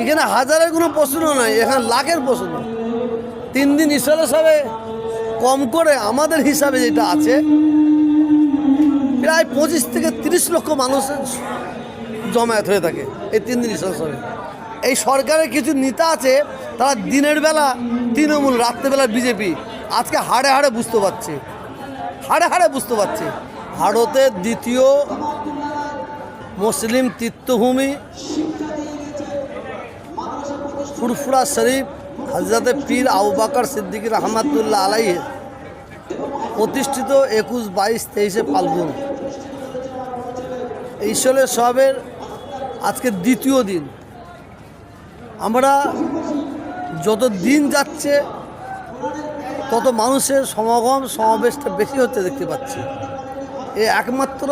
এখানে হাজারের কোনো প্রশ্ন নয়, এখানে লাখের প্রশ্ন। 3 দিন ঈশ্বরের সবে কম করে আমাদের হিসাবে যেটা আছে প্রায় 25 থেকে 30 লক্ষ মানুষের জমায়েত হয়ে থাকে এই 3 দিন ঈশ্বরের সবে। এই সরকারের কিছু নেতা আছে, তারা দিনের বেলা তৃণমূল, রাত্রেবেলা বিজেপি। আজকে হাড়ে হাড়ে বুঝতে পারছে, ভারতের দ্বিতীয় মুসলিম তীর্থভূমি ফুরফুরা শরীফ হজরতে পীর আবু বকর সিদ্দিক রহমাতুল্লাহ আলাইহি প্রতিষ্ঠিত 21, 22, 23 ফাল্গুন ঈশ্বরের সবের আজকে দ্বিতীয় দিন। আমরা যত দিন যাচ্ছে তত মানুষের সমাবেশটা বেশি হচ্ছে দেখতে পাচ্ছি। এই একমাত্র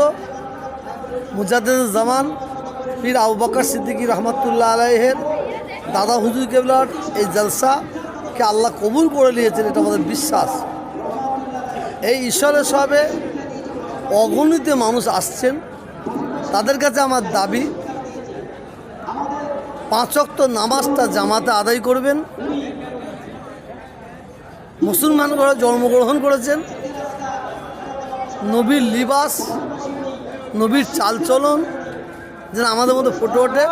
মুজাদ্দেদুজ্জামান পীর আবু বকর সিদ্দিক রহমাতুল্লাহ আলাইহির দাদা হুজুর কেবলার এই জলসাকে আল্লাহ কবুল করে নিয়েছেন, এটা আমাদের বিশ্বাস। এই ঈশ্বরের সবে অগণিত মানুষ আসছেন। তাদের কাছে আমার দাবি 5 ওয়াক্ত নামাজটা জামাতে আদায় করবেন। মুসলমান করে জন্মগ্রহণ করেছেন, নবীর লিবাস, নবীর চালচলন যেন আমাদের মধ্যে ফুটে ওঠে,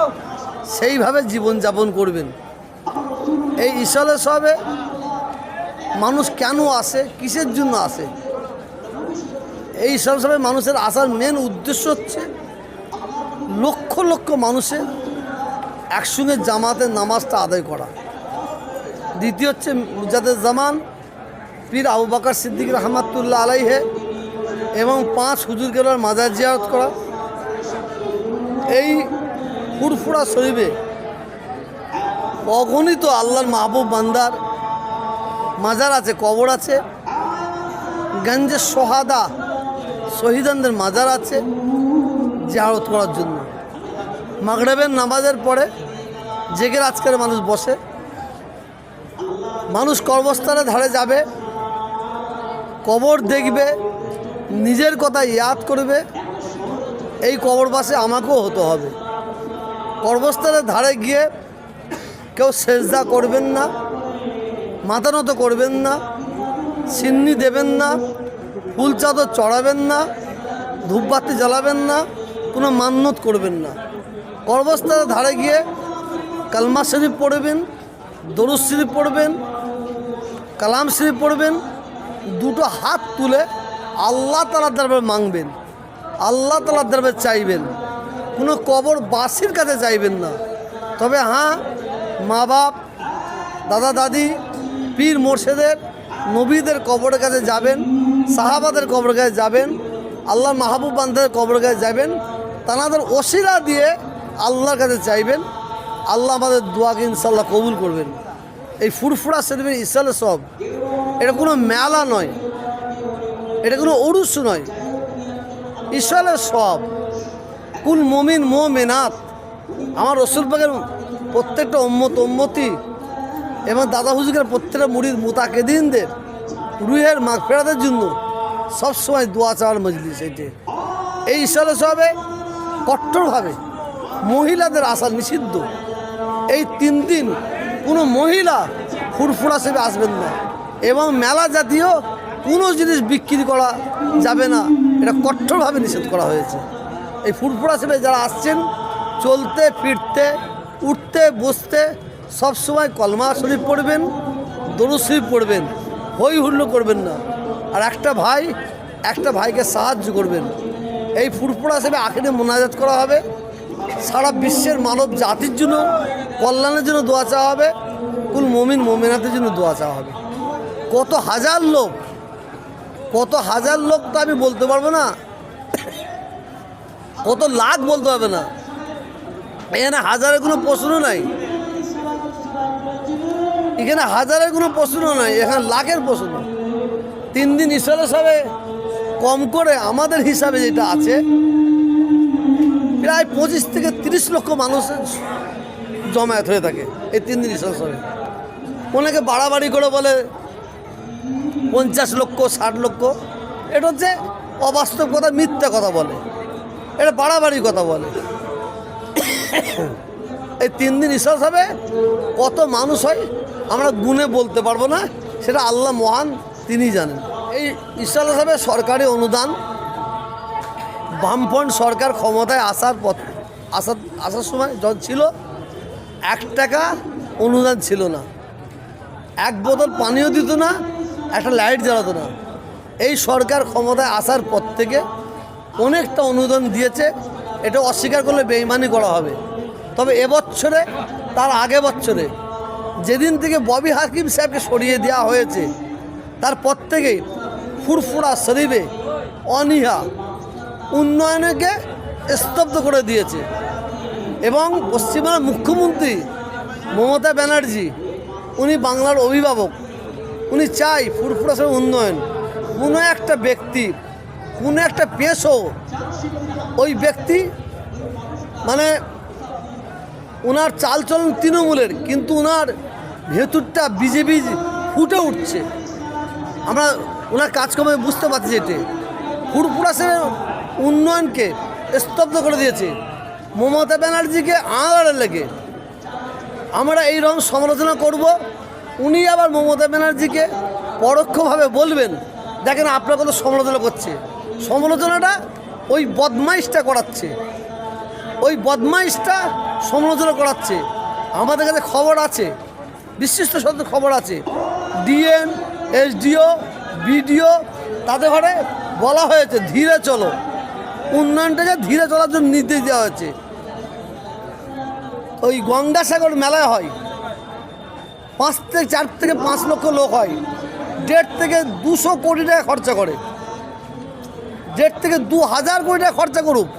সেইভাবে জীবনযাপন করবেন। এই ঈশ্বরের সবে মানুষ কেন আসে, কিসের জন্য আসে? এই ঈশ্বরের সবে মানুষের আসার মেন উদ্দেশ্য হচ্ছে লক্ষ লক্ষ মানুষের একসঙ্গে জামাতের নামাজটা আদায় করা। দ্বিতীয় হচ্ছে মুজাদ্দেদুজ্জামান পীর আবু বকর সিদ্দিক রহমাতুল্লাহ আলাইহি এবং 5 হুজুর কেবলার মাজার জিয়ারত করা। এই ফুরফুরা শরীফে অগণিত আল্লাহর মাহবুব বান্দার মাজার আছে, কবর আছে। গঞ্জে সোহাদা, শহীদানদের মাজার আছে জিয়ারত করার জন্য। মাগরিবের নামাজের পরে জেগে আজকের মানুষ বসে, মানুষ কবরস্থানের ধারে যাবে, কবর দেখবে, নিজের কথা ইয়াদ করবে, এই কবর পাশে আমাকেও হতে হবে। কবরস্থানের ধারে গিয়ে কেউ সেজদা করবেন না, মাথা নত করবেন না, সিন্নি দেবেন না, ফুল চাদর চড়াবেন না, ধূপবাতি জ্বালাবেন না, কোনো মান্যত করবেন না। কবরস্থানের ধারে গিয়ে কালমা শরীফ পড়বেন, দরুদ শরীফ পড়বেন, কালাম শরীফ পড়বেন, দুটো হাত তুলে আল্লাহ তাআলার দরবারে মাংবেন, আল্লাহ তাআলার দরবারে চাইবেন। কোনো কবরবাসীর কাছে চাইবেন না। তবে হ্যাঁ, মা বাপ, দাদা দাদি, পীর মোর্শেদের, নবীদের কবরের কাছে যাবেন, সাহাবাদের কবরের কাছে যাবেন, আল্লাহর মাহবুব বান্দাদের কবরের কাছে যাবেন, তানাদের ওসিলা দিয়ে আল্লাহর কাছে চাইবেন। আল্লাহ আমাদের দোয়াকে ইনশাল্লাহ কবুল করবেন। এই ফুরফুরা শরীফের ঈশ্বরের সব, এটা কোনো মেলা নয়, এটা কোনো উরুস নয়, ঈশ্বরের সব। কুল মুমিন মুমিনাত, আমার রসুল পাকের প্রত্যেকটা উম্মতি এবং দাদা হুজুরের প্রত্যেকটা মুরিদ মুতাকিদিনদের রুহের মাগফিরাতের জন্য সবসময় দোয়া চাওয়ার মজলিস এটি। এই ঈশ্বরের সবে কট্টরভাবে মহিলাদের আসা নিষিদ্ধ। এই 3 দিন কোনো মহিলা ফুরফুরা শরীফে আসবেন না এবং মেলা জাতীয় কোনো জিনিস বিক্রি করা যাবে না, এটা কঠোরভাবে নিষেধ করা হয়েছে। এই ফুরফুরা শরীফে যারা আসছেন, চলতে ফিরতে, উঠতে বসতে সবসময় কলমা শরীফ পড়বেন, দরুদ শরীফ পড়বেন, হই হুল্লো করবেন না। আর একটা ভাইকে সাহায্য করবেন। এই ফুরফুরা শরীফে আখিরে মোনাজাত করা হবে, সারা বিশ্বের মানব জাতির জন্য কল্যাণের জন্য দোয়া চাওয়া হবে, কুল মুমিন মুমিনাতের জন্য দোয়া চাওয়া হবে। কত হাজার লোক তো আমি বলতে পারবো না, কত লাখ বলতে হবে না। এখানে হাজারের কোনো প্রশ্ন নাই, এখানে লাখের প্রশ্ন। 3 দিন ঈশ্বরের সবে কম করে আমাদের হিসাবে যেটা আছে প্রায় 25 থেকে 30 লক্ষ মানুষের জমায়েত হয়ে থাকে এই 3 দিন ঈশ্বরের সবে। অনেকে বাড়াবাড়ি করে বলে 50 লক্ষ 60 লক্ষ, এটা হচ্ছে অবাস্তব কথা, মিথ্যা কথা বলে, এটা বাড়াবাড়ি কথা বলে। এই 3 দিন ইশরাত হবে, কত মানুষ হয় আমরা গুণে বলতে পারবো না, সেটা আল্লাহ মহান তিনিই জানেন। এই ইশরাত হবে সরকারি অনুদান। বামফ্রন্ট সরকার ক্ষমতায় আসার সময় যখন ছিল 1 টাকা অনুদান ছিল না, 1 বোতল পানিও দিত না, একটা লাইট জ্বালাতো না। এই সরকার ক্ষমতায় আসার পর থেকে অনেকটা অনুদান দিয়েছে, এটা অস্বীকার করলে বেইমানি করা হবে। তবে এবছরে তার আগে বছরে যেদিন থেকে ববি হাকিম সাহেবকে সরিয়ে দেওয়া হয়েছে তারপর থেকেই ফুরফুরা শরীফে অনীহা উন্নয়নকে স্তব্ধ করে দিয়েছে। এবং পশ্চিমবঙ্গের মুখ্যমন্ত্রী মমতা ব্যানার্জি, উনি বাংলার অভিভাবক, উনি চাই ফুরফুরা শরীফ উন্নয়ন। কোনো একটা ব্যক্তি, কোনো একটা পেশও ওই ব্যক্তি মানে ওনার চালচলন তৃণমূলের, কিন্তু ওনার ভেতরটা বিজেপি ফুটে উঠছে। আমরা ওনার কাজকর্মে বুঝতে পারছি যেটি ফুরফুরা শরীফের উন্নয়নকে স্তব্ধ করে দিয়েছে মমতা ব্যানার্জিকে আড়ালে লেগে। আমরা এই রকম সমালোচনা করব, উনি আবার মমতা ব্যানার্জিকে পরোক্ষভাবে বলবেন দেখেন আপনার কত সমালোচনা করছে। সমালোচনাটা ওই বদমাইশটা করাচ্ছে, ওই বদমাইশটা সমালোচনা করাচ্ছে। আমাদের কাছে খবর আছে, বিশিষ্ট সত্য খবর আছে, ডিএম, এসডিও, বিডিও তাদের ঘরে বলা হয়েছে ধীরে চলো, উন্নয়নটাকে ধীরে চলার জন্য নির্দেশ দেওয়া হয়েছে। ওই গঙ্গাসাগর মেলায় হয় 4 থেকে 5 লক্ষ লোক হয়, 1.5 থেকে 200 কোটি টাকা খরচা করে, 1.5 থেকে 2000 কোটি টাকা খরচা করুক,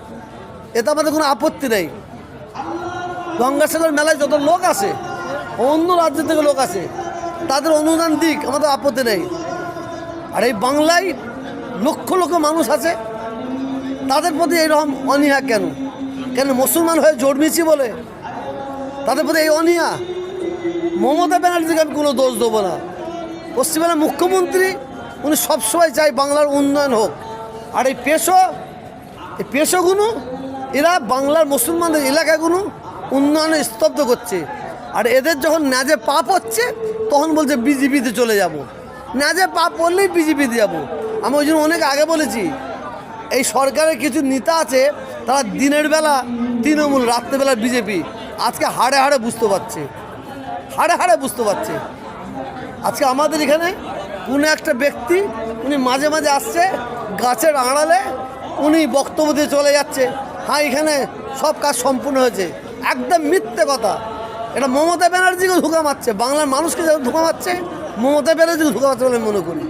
এতে আমাদের কোনো আপত্তি নেই। গঙ্গাসাগর মেলায় যত লোক আসে, অন্য রাজ্য থেকে লোক আসে, তাদের অনুদান দিক, আমাদের আপত্তি নেই। আর এই বাংলায় লক্ষ লক্ষ মানুষ আছে, তাদের প্রতি এইরকম অনীহা কেন? কেন মুসলমান হয়ে জন্মেছি বলে তাদের প্রতি এই অনীহা? মমতা ব্যানার্জিকে আমি কোনো দোষ দেবো না। পশ্চিমবঙ্গের মুখ্যমন্ত্রী উনি সবসময় চাই বাংলার উন্নয়ন হোক। আর এই পেশোগুলো এরা বাংলার মুসলমানদের এলাকাগুলো উন্নয়নে স্তব্ধ করছে। আর এদের যখন ন্যাজে পাপ হচ্ছে তখন বলছে বিজেপিতে চলে যাব, ন্যাজে পাপ পড়লেই বিজেপিতে যাব। আমি ওই জন্য অনেক আগে বলেছি, এই সরকারের কিছু নেতা আছে তারা দিনের বেলা তৃণমূল, রাত্রেবেলা বিজেপি। আজকে হাড়ে হাড়ে বুঝতে পারছে, হাড়ে হাড়ে বুঝতে পারছে। আজকে আমাদের এখানে কোনো একটা ব্যক্তি উনি মাঝে মাঝে আসছে গাছের আড়ালে, উনি বক্তব্য দিয়ে চলে যাচ্ছে, হ্যাঁ এখানে সব কাজ সম্পূর্ণ হয়েছে। একদম মিথ্যে কথা। এটা মমতা ব্যানার্জিকে ধোঁকা মারছে, বাংলার মানুষকে ধোঁকা মারছে, মমতা ব্যানার্জিকে ধোঁকা মারছে বলে মনে করি।